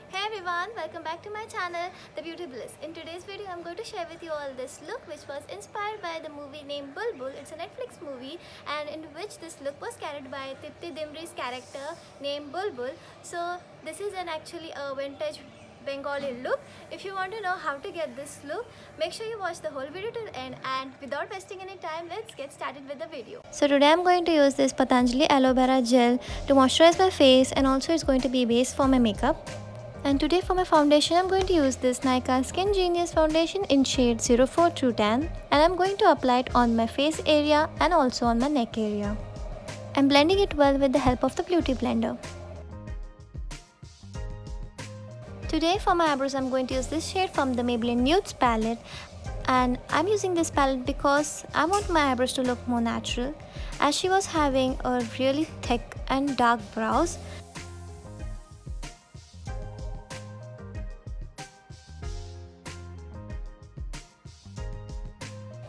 Hey everyone, welcome back to my channel, The Beauty Bliss. In today's video, I'm going to share with you all this look which was inspired by the movie named Bulbbul. It's a Netflix movie and in which this look was carried by Tipti Dimri's character named Bulbbul. So this is actually a vintage Bengali look. If you want to know how to get this look, make sure you watch the whole video to the end, and without wasting any time, let's get started with the video. So today I'm going to use this Patanjali aloe vera gel to moisturize my face, and also it's going to be a base for my makeup. And today for my foundation, I'm going to use this Nykaa Skin Genius foundation in shade 04 Ture Tan, and I'm going to apply it on my face area and also on my neck area. I'm blending it well with the help of the beauty blender. Today for my eyebrows, I'm going to use this shade from the Maybelline Nudes palette, and I'm using this palette because I want my eyebrows to look more natural, as she was having a really thick and dark brows.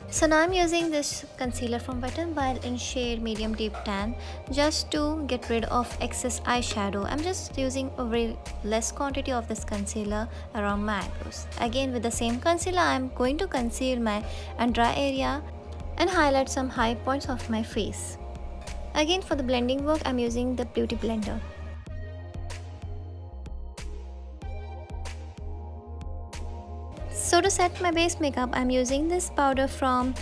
So now I'm using this concealer from Wet n Wild in shade medium deep tan just to get rid of excess eyeshadow. I'm just using a very less quantity of this concealer around my eyebrows. Again, with the same concealer, I'm going to conceal my under eye area and highlight some high points of my face. Again, for the blending work, I'm using the beauty blender. So to set my base makeup, I'm using this powder from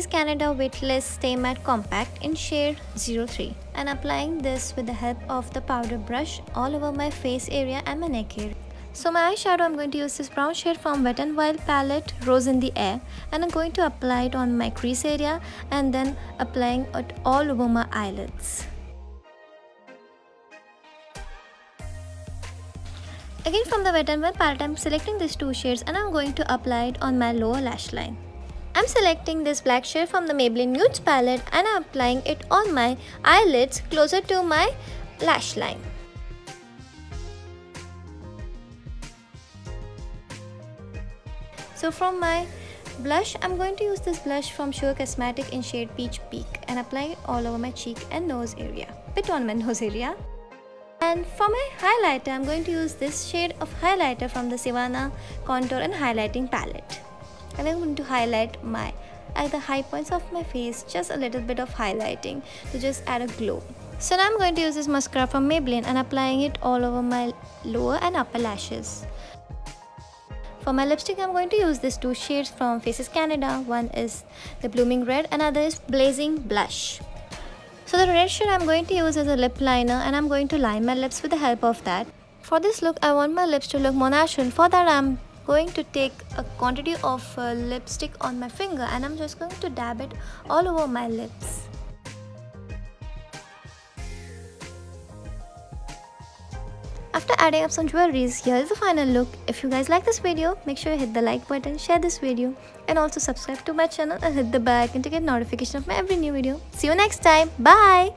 Canada Weightless Stay Matte Compact in shade 03, and applying this with the help of the powder brush all over my face area and my neck area. So my eyeshadow, I'm going to use this brown shade from Wet n Wild palette, Rose in the Air, and I'm going to apply it on my crease area and then applying it all over my eyelids. Again, from the Wet n Wild palette, I'm selecting these two shades and I'm going to apply it on my lower lash line. I'm selecting this black shade from the Maybelline Nudes palette and I'm applying it on my eyelids closer to my lash line. So from my blush, I'm going to use this blush from Sure Cosmetic in shade Peach Peak and applying it all over my cheek and nose area, bit on my nose area. And for my highlighter, I'm going to use this shade of highlighter from the Sivanna Contour and Highlighting palette. And I'm going to highlight at the high points of my face, just a little bit of highlighting to just add a glow. So now I'm going to use this mascara from Maybelline and applying it all over my lower and upper lashes. For my lipstick, I'm going to use these two shades from Faces Canada. One is the Blooming Red, another is Blazing Blush. So the red shade I'm going to use as a lip liner, and I'm going to line my lips with the help of that. For this look, I want my lips to look more natural. For that, I'm going to take a quantity of lipstick on my finger and I'm just going to dab it all over my lips. After adding up some jewelries, here is the final look. If you guys like this video, make sure you hit the like button, share this video, and also subscribe to my channel and hit the bell icon to get notification of my every new video. See you next time. Bye!